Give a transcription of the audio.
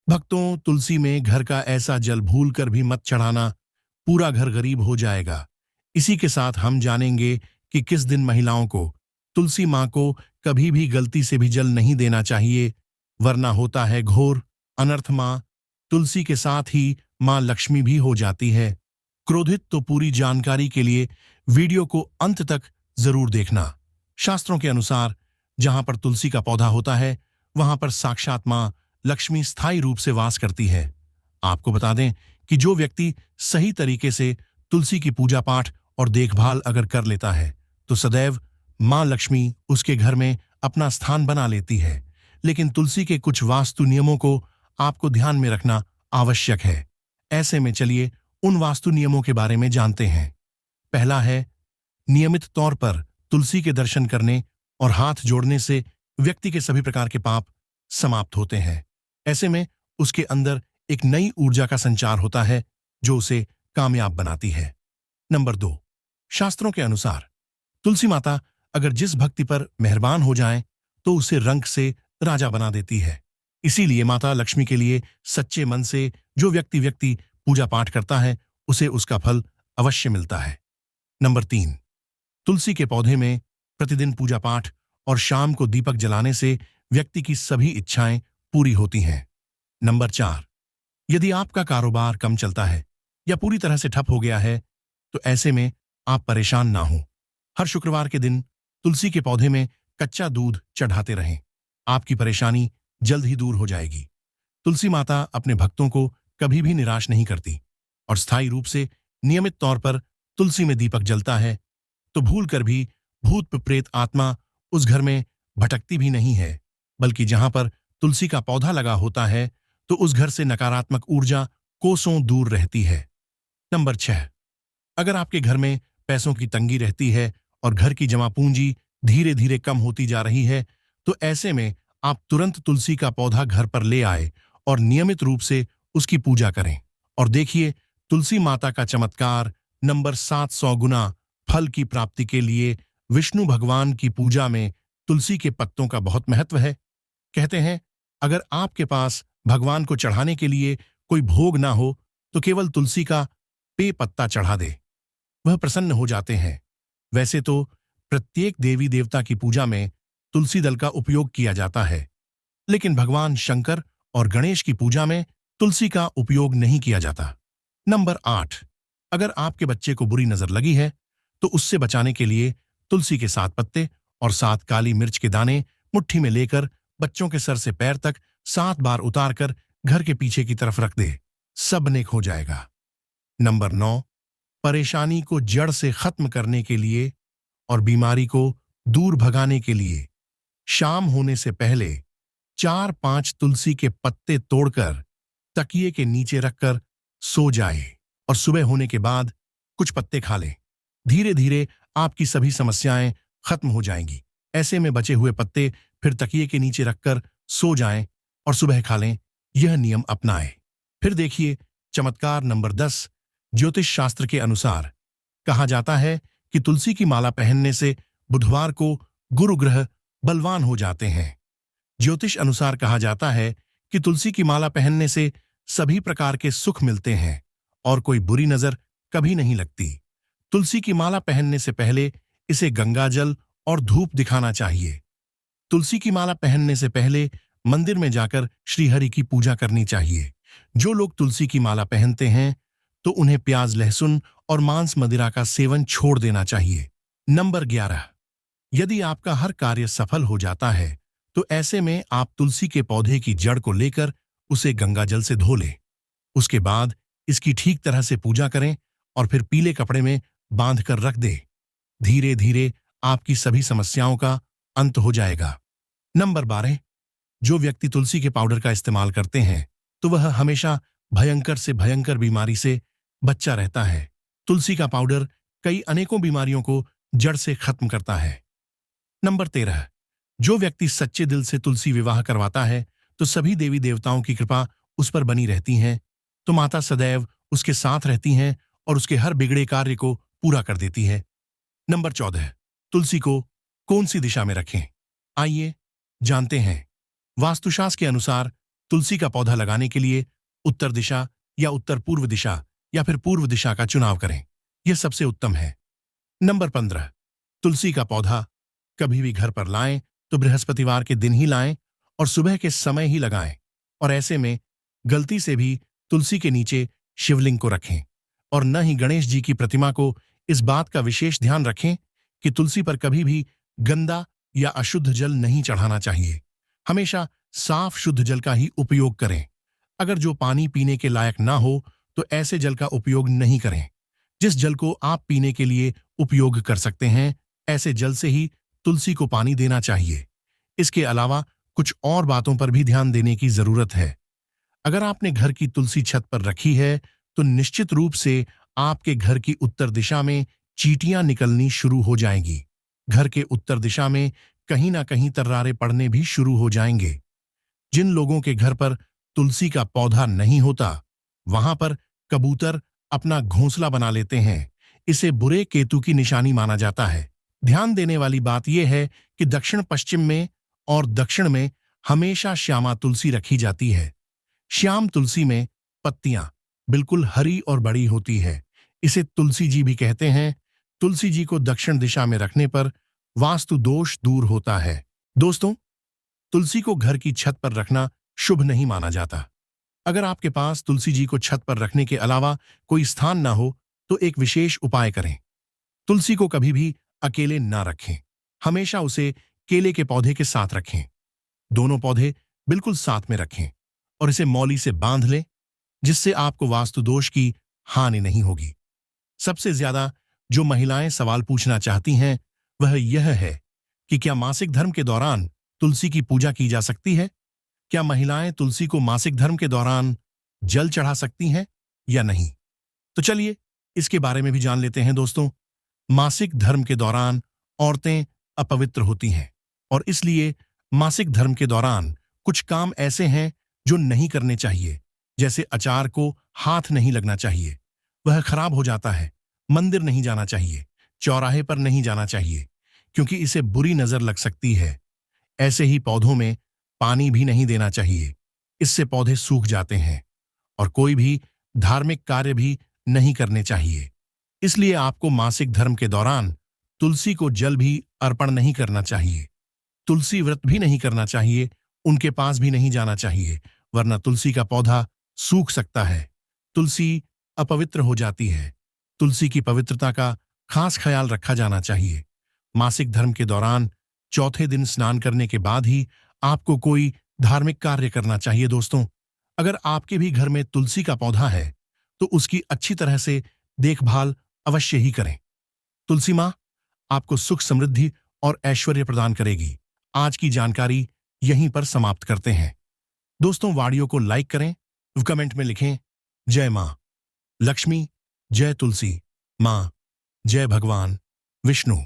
भक्तों, तुलसी में घर का ऐसा जल भूल कर भी मत चढ़ाना, पूरा घर गरीब हो जाएगा। इसी के साथ हम जानेंगे कि किस दिन महिलाओं को तुलसी माँ को कभी भी गलती से भी जल नहीं देना चाहिए, वरना होता है घोर अनर्थ। माँ तुलसी के साथ ही माँ लक्ष्मी भी हो जाती है। क्रोधित तो पूरी जानकारी के लिए वीडियो को अंत तक जरूर देखना। शास्त्रों के अनुसार जहां पर तुलसी का पौधा होता है, वहां पर साक्षात माँ लक्ष्मी स्थायी रूप से वास करती है। आपको बता दें कि जो व्यक्ति सही तरीके से तुलसी की पूजा पाठ और देखभाल अगर कर लेता है, तो सदैव माँ लक्ष्मी उसके घर में अपना स्थान बना लेती है। लेकिन तुलसी के कुछ वास्तु नियमों को आपको ध्यान में रखना आवश्यक है। ऐसे में चलिए उन वास्तु नियमों के बारे में जानते हैं। पहला है, नियमित तौर पर तुलसी के दर्शन करने और हाथ जोड़ने से व्यक्ति के सभी प्रकार के पाप समाप्त होते हैं। ऐसे में उसके अंदर एक नई ऊर्जा का संचार होता है जो उसे कामयाब बनाती है। नंबर 2, शास्त्रों के अनुसार तुलसी माता अगर जिस भक्ति पर मेहरबान हो जाए तो उसे रंक से राजा बना देती है। इसीलिए माता लक्ष्मी के लिए सच्चे मन से जो व्यक्ति पूजा पाठ करता है, उसे उसका फल अवश्य मिलता है। नंबर 3, तुलसी के पौधे में प्रतिदिन पूजा पाठ और शाम को दीपक जलाने से व्यक्ति की सभी इच्छाएं पूरी होती हैं। नंबर 4, यदि आपका कारोबार कम चलता है या पूरी तरह से ठप हो गया है, तो ऐसे में आप परेशान ना हो। हर शुक्रवार के दिन तुलसी के पौधे में कच्चा दूध चढ़ाते रहें। आपकी परेशानी जल्द ही दूर हो जाएगी। तुलसी माता अपने भक्तों को कभी भी निराश नहीं करती और स्थायी रूप से नियमित तौर पर तुलसी में दीपक जलता है तो भूल कर भी भूत प्रेत आत्मा उस घर में भटकती भी नहीं है, बल्कि जहां पर तुलसी का पौधा लगा होता है तो उस घर से नकारात्मक ऊर्जा कोसों दूर रहती है। नंबर 6, अगर आपके घर में पैसों की तंगी रहती है और घर की जमा पूंजी धीरे धीरे कम होती जा रही है, तो ऐसे में आप तुरंत तुलसी का पौधा घर पर ले आए और नियमित रूप से उसकी पूजा करें और देखिए तुलसी माता का चमत्कार। नंबर 700 गुना फल की प्राप्ति के लिए विष्णु भगवान की पूजा में तुलसी के पत्तों का बहुत महत्व है। कहते हैं, अगर आपके पास भगवान को चढ़ाने के लिए कोई भोग ना हो तो केवल तुलसी का पे पत्ता चढ़ा दे, वह प्रसन्न हो जाते हैं। वैसे तो प्रत्येक देवी देवता की पूजा में तुलसी दल का उपयोग किया जाता है, लेकिन भगवान शंकर और गणेश की पूजा में तुलसी का उपयोग नहीं किया जाता। नंबर 8, अगर आपके बच्चे को बुरी नजर लगी है तो उससे बचाने के लिए तुलसी के 7 पत्ते और 7 काली मिर्च के दाने मुट्ठी में लेकर बच्चों के सर से पैर तक 7 बार उतारकर घर के पीछे की तरफ रख दे, सब नेक हो जाएगा। नंबर 9, परेशानी को जड़ से खत्म करने के लिए और बीमारी को दूर भगाने के लिए शाम होने से पहले 4-5 तुलसी के पत्ते तोड़कर तकिए के नीचे रखकर सो जाए और सुबह होने के बाद कुछ पत्ते खा लें। धीरे धीरे आपकी सभी समस्याएं खत्म हो जाएंगी। ऐसे में बचे हुए पत्ते फिर तकिए के नीचे रखकर सो जाएं और सुबह खा लें। यह नियम अपनाएं, फिर देखिए चमत्कार। नंबर 10, ज्योतिष शास्त्र के अनुसार कहा जाता है कि तुलसी की माला पहनने से बुधवार को गुरु ग्रह बलवान हो जाते हैं। ज्योतिष अनुसार कहा जाता है कि तुलसी की माला पहनने से सभी प्रकार के सुख मिलते हैं और कोई बुरी नजर कभी नहीं लगती। तुलसी की माला पहनने से पहले इसे गंगाजल और धूप दिखाना चाहिए। तुलसी की माला पहनने से पहले मंदिर में जाकर श्रीहरि की पूजा करनी चाहिए। जो लोग तुलसी की माला पहनते हैं तो उन्हें प्याज, लहसुन और मांस मदिरा का सेवन छोड़ देना चाहिए। नंबर 11, यदि आपका हर कार्य सफल हो जाता है तो ऐसे में आप तुलसी के पौधे की जड़ को लेकर उसे गंगाजल से धो लें। उसके बाद इसकी ठीक तरह से पूजा करें और फिर पीले कपड़े में बांध कर रख दें। धीरे धीरे आपकी सभी समस्याओं का अंत हो जाएगा। नंबर 12, जो व्यक्ति तुलसी के पाउडर का इस्तेमाल करते हैं तो वह हमेशा भयंकर से भयंकर बीमारी से बचा रहता है। तुलसी का पाउडर कई अनेकों बीमारियों को जड़ से खत्म करता है। नंबर 13, जो व्यक्ति सच्चे दिल से तुलसी विवाह करवाता है तो सभी देवी देवताओं की कृपा उस पर बनी रहती है, तो माता सदैव उसके साथ रहती हैं और उसके हर बिगड़े कार्य को पूरा कर देती है। नंबर 14, तुलसी को कौन सी दिशा में रखें? आइए जानते हैं। वास्तुशास्त्र के अनुसार तुलसी का पौधा लगाने के लिए उत्तर दिशा या उत्तर पूर्व दिशा या फिर पूर्व दिशा का चुनाव करें। यह सबसे उत्तम है। नंबर 15, तुलसी का पौधा कभी भी घर पर लाएं तो बृहस्पतिवार के दिन ही लाएं और सुबह के समय ही लगाएं। और ऐसे में गलती से भी तुलसी के नीचे शिवलिंग को रखें और न ही गणेश जी की प्रतिमा को। इस बात का विशेष ध्यान रखें कि तुलसी पर कभी भी गंदा या अशुद्ध जल नहीं चढ़ाना चाहिए। हमेशा साफ शुद्ध जल का ही उपयोग करें। अगर जो पानी पीने के लायक ना हो तो ऐसे जल का उपयोग नहीं करें। जिस जल को आप पीने के लिए उपयोग कर सकते हैं, ऐसे जल से ही तुलसी को पानी देना चाहिए। इसके अलावा कुछ और बातों पर भी ध्यान देने की जरूरत है। अगर आपने घर की तुलसी छत पर रखी है तो निश्चित रूप से आपके घर की उत्तर दिशा में चींटियां निकलनी शुरू हो जाएंगी। घर के उत्तर दिशा में कहीं ना कहीं तर्रारे पड़ने भी शुरू हो जाएंगे। जिन लोगों के घर पर तुलसी का पौधा नहीं होता, वहां पर कबूतर अपना घोंसला बना लेते हैं। इसे बुरे केतु की निशानी माना जाता है। ध्यान देने वाली बात यह है कि दक्षिण पश्चिम में और दक्षिण में हमेशा श्यामा तुलसी रखी जाती है। श्याम तुलसी में पत्तियां बिल्कुल हरी और बड़ी होती है। इसे तुलसी जी भी कहते हैं। तुलसी जी को दक्षिण दिशा में रखने पर वास्तु दोष दूर होता है। दोस्तों, तुलसी को घर की छत पर रखना शुभ नहीं माना जाता। अगर आपके पास तुलसी जी को छत पर रखने के अलावा कोई स्थान ना हो तो एक विशेष उपाय करें। तुलसी को कभी भी अकेले ना रखें। हमेशा उसे केले के पौधे के साथ रखें। दोनों पौधे बिल्कुल साथ में रखें और इसे मौली से बांध लें, जिससे आपको वास्तु दोष की हानि नहीं होगी। सबसे ज्यादा जो महिलाएं सवाल पूछना चाहती हैं वह यह है कि क्या मासिक धर्म के दौरान तुलसी की पूजा की जा सकती है? क्या महिलाएं तुलसी को मासिक धर्म के दौरान जल चढ़ा सकती हैं या नहीं? तो चलिए इसके बारे में भी जान लेते हैं। दोस्तों, मासिक धर्म के दौरान औरतें अपवित्र होती हैं और इसलिए मासिक धर्म के दौरान कुछ काम ऐसे हैं जो नहीं करने चाहिए। जैसे अचार को हाथ नहीं लगना चाहिए, वह खराब हो जाता है। मंदिर नहीं जाना चाहिए, चौराहे पर नहीं जाना चाहिए क्योंकि इसे बुरी नजर लग सकती है। ऐसे ही पौधों में पानी भी नहीं देना चाहिए, इससे पौधे सूख जाते हैं। और कोई भी धार्मिक कार्य भी नहीं करने चाहिए। इसलिए आपको मासिक धर्म के दौरान तुलसी को जल भी अर्पण नहीं करना चाहिए। तुलसी व्रत भी नहीं करना चाहिए, उनके पास भी नहीं जाना चाहिए, वरना तुलसी का पौधा सूख सकता है। तुलसी अपवित्र हो जाती है। तुलसी की पवित्रता का खास ख्याल रखा जाना चाहिए। मासिक धर्म के दौरान चौथे दिन स्नान करने के बाद ही आपको कोई धार्मिक कार्य करना चाहिए। दोस्तों, अगर आपके भी घर में तुलसी का पौधा है तो उसकी अच्छी तरह से देखभाल अवश्य ही करें। तुलसी माँ आपको सुख, समृद्धि और ऐश्वर्य प्रदान करेगी। आज की जानकारी यहीं पर समाप्त करते हैं। दोस्तों, वीडियो को लाइक करें, कमेंट में लिखें जय मां लक्ष्मी, जय तुलसी मां, जय भगवान विष्णु।